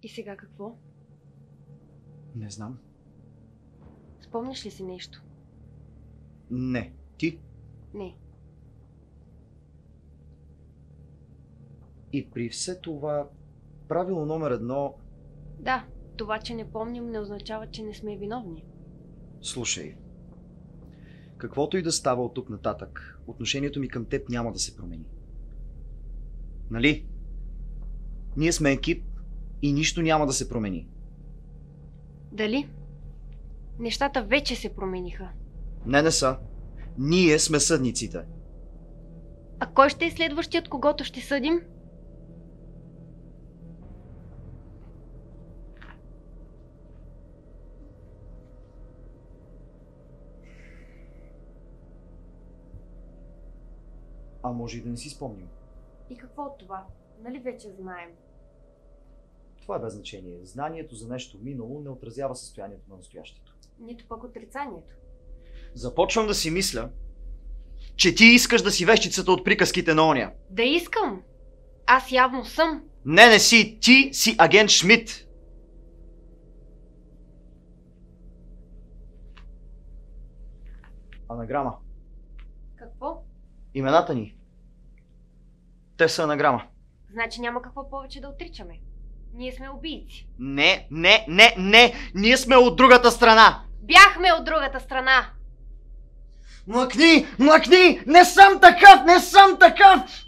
И сега какво? Не знам. Спомняш ли си нещо? Не. Ти? Не. И при все това, правило номер 1... Да, това, че не помним, не означава, че не сме виновни. Слушай, каквото и да става от тук нататък, отношението ми към теб няма да се промени. Нали? Ние сме екип и нищо няма да се промени. Дали? Нещата вече се промениха. Не са. Ние сме съдниците. А кой ще е следващият, когото ще съдим? А може и да не си спомним. И какво от това? Нали вече знаем? Това е без значение. Знанието за нещо минало не отразява състоянието на настоящето. Нито пък отрицанието. Започвам да си мисля, че ти искаш да си вещицата от приказките на оня. Да искам! Аз явно съм. Не си. Ти си агент Шмидт. Анаграма. Какво? Имената ни. Те са анаграма. Значи няма какво повече да отричаме. Ние сме убийци. Не. Ние сме от другата страна. Бяхме от другата страна. Млъкни! Не съм такъв!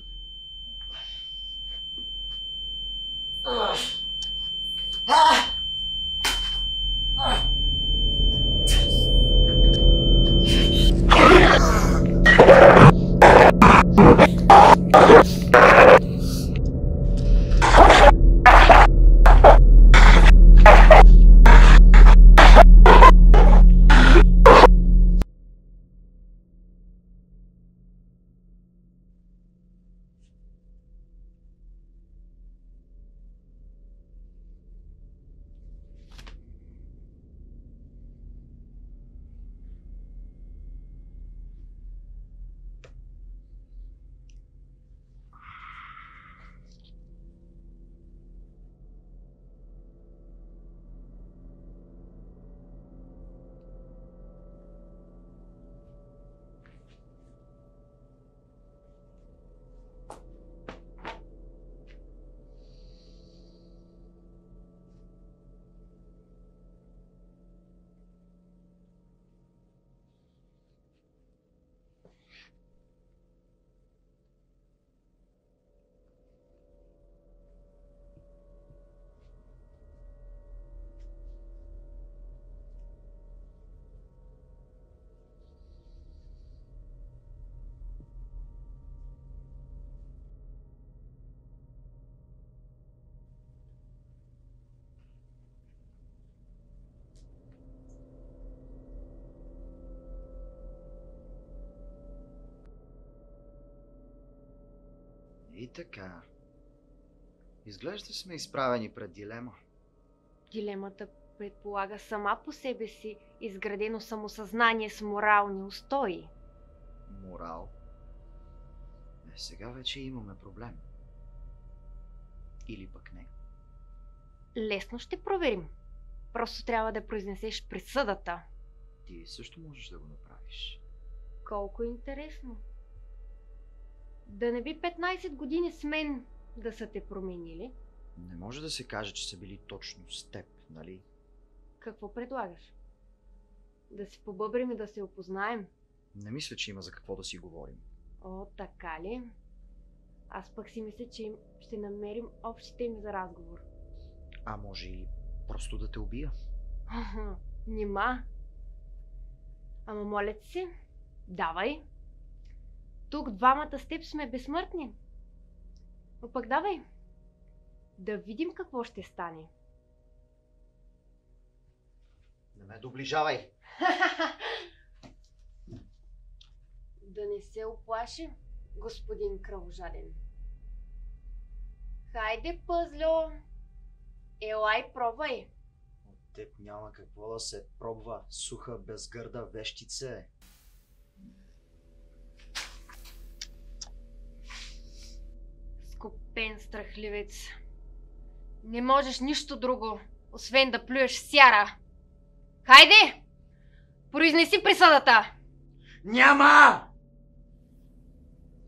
И така. Изглежда сме изправени пред дилема. Дилемата предполага сама по себе си изградено самосъзнание с морални устои. Морал. Сега вече имаме проблем. Или пък не. Лесно ще проверим. Просто трябва да произнесеш присъдата. Ти също можеш да го направиш. Колко интересно. Да не би 15 години с мен да са те променили? Не може да се каже, че са били точно с теб, нали? Какво предлагаш? Да се побъбрим и да се опознаем? Не мисля, че има за какво да си говорим. О, така ли? Аз пък си мисля, че ще намерим общи теми за разговор. А може и просто да те убия. Нима? Ама моля ти се, давай. Тук двамата с теб сме безсмъртни. Но пък давай. Да видим какво ще стане. Не ме доближавай. Да не се оплаши, господин кръвожаден. Хайде, пъзлю. Елай, пробвай. От теб няма какво да се пробва, суха, безгърда вещице. Скопен страхливец. Не можеш нищо друго, освен да плюеш сяра. Хайде! Произнеси присъдата! Няма!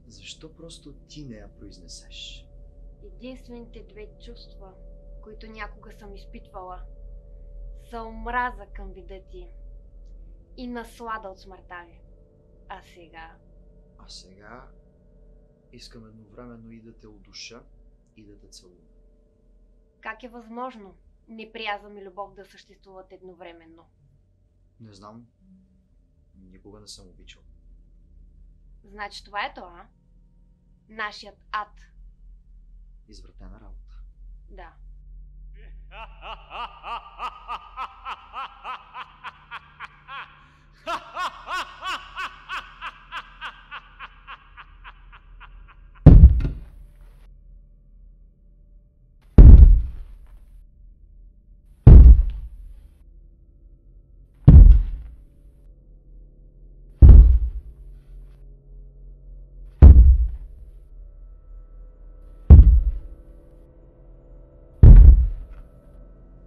Защо просто ти не я произнесеш? Единствените две чувства, които някога съм изпитвала, са омраза към вида ти и наслада от смъртта ви. А сега искам едновременно и да те удуша, и да те целувам. как е възможно неприязъм и любов да съществуват едновременно? Не знам. Никога не съм обичал. Значи това е това, нашият ад. Извратена работа. Да.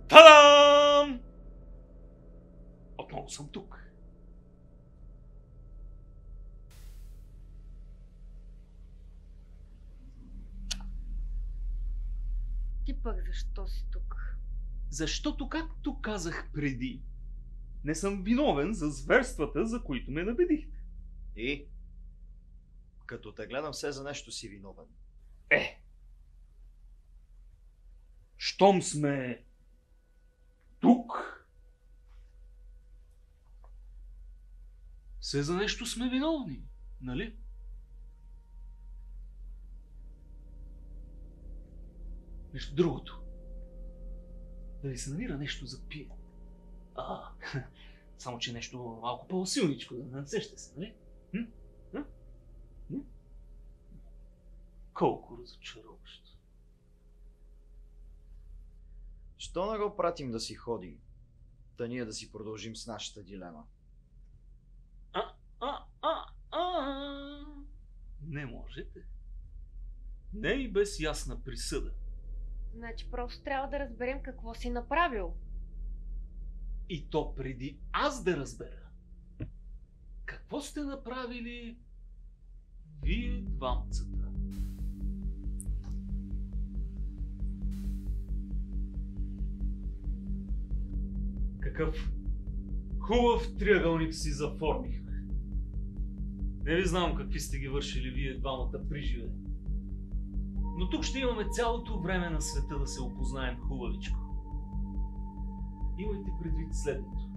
Та-дам! Отново съм тук. Ти пък защо си тук? Защото, както казах преди, не съм виновен за зверствата, за които ме набедихте. И? Като те гледам, все за нещо си виновен. Щом сме тук, все за нещо сме виновни, нали? Нещо другото. Дали се намира нещо за пие? Само че нещо малко по-силничко, да не сеща се, нали? Колко разочароващо. Що не го пратим да си ходи? Та ние да си продължим с нашата дилема. Не можете. Не и без ясна присъда. Значи просто трябва да разберем какво си направил. И то преди аз да разбера. Какво сте направили вие двамцата? Какъв хубав триъгълник си заформихме. Не ви знам какви сте ги вършили вие двамата приживе. Но тук ще имаме цялото време на света да се опознаем хубавичко. Имайте предвид следното.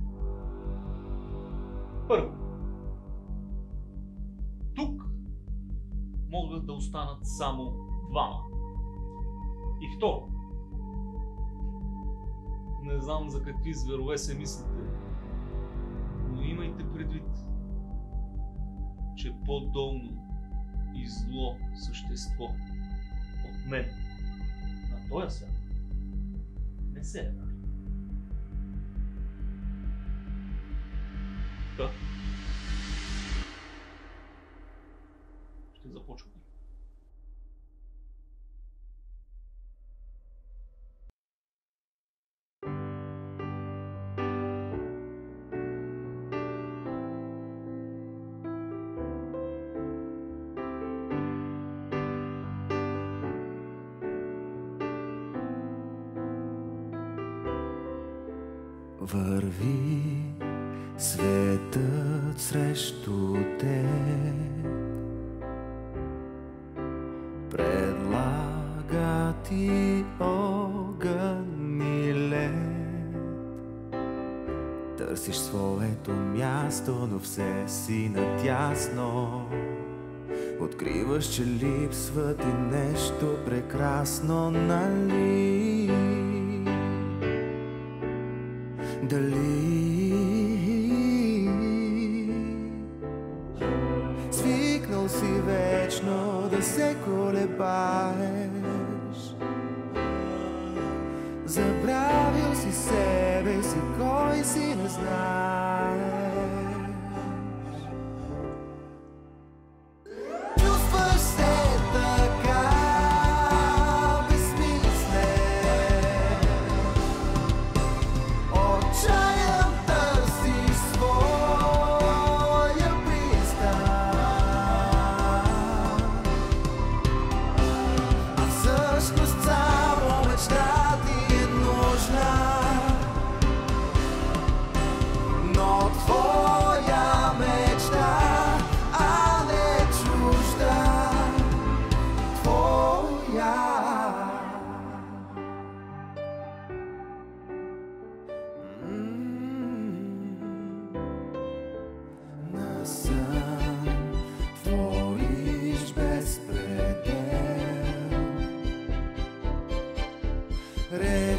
Първо, тук могат да останат само двама. И второ, не знам за какви зверове се мислите, но имайте предвид, че по-долно и зло същество от мен на този свят не се е ражда. Да. Ще започвам. Върви светът срещу теб, предлага ти огън и лед. Търсиш своето място, но все си надясно. Откриваш, че липсва ти нещо прекрасно, нали? Дали свикнал си вечно да се колебаеш, забравил си себе си, кой си не знаеш. Чувстваш се така безсмислен,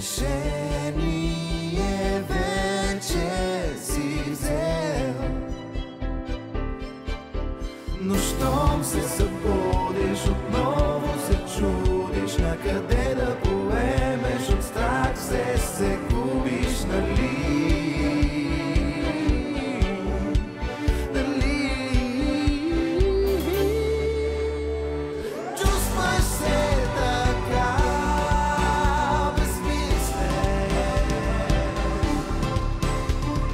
решение вече си взел. Но щом се събудиш, отново се чудиш на къде да поемеш, от страх се губиш, нали? Чувстваш се така безмислен,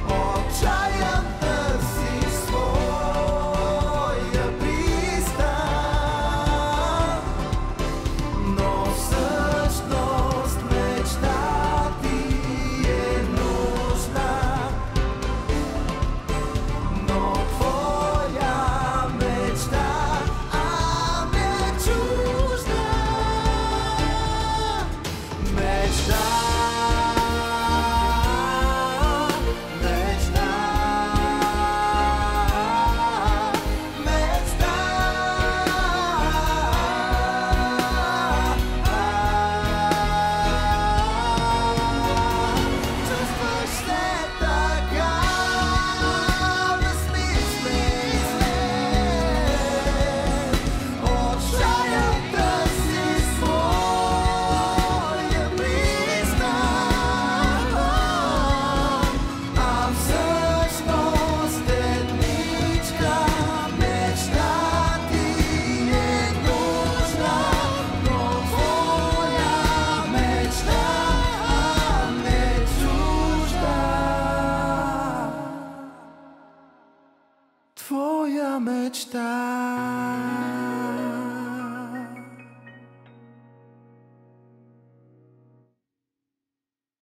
отчаян търсиш своя пристан, но всъщност мечта ти е нужна, но твоя мечта не чужда. Мечта, мечта, мечта. Чувстваш се така безмислен, отчаян търсиш своя пристан, а всъщност едничка мечта ти е нужна, но твоя мечта не чужда. Твоя мечта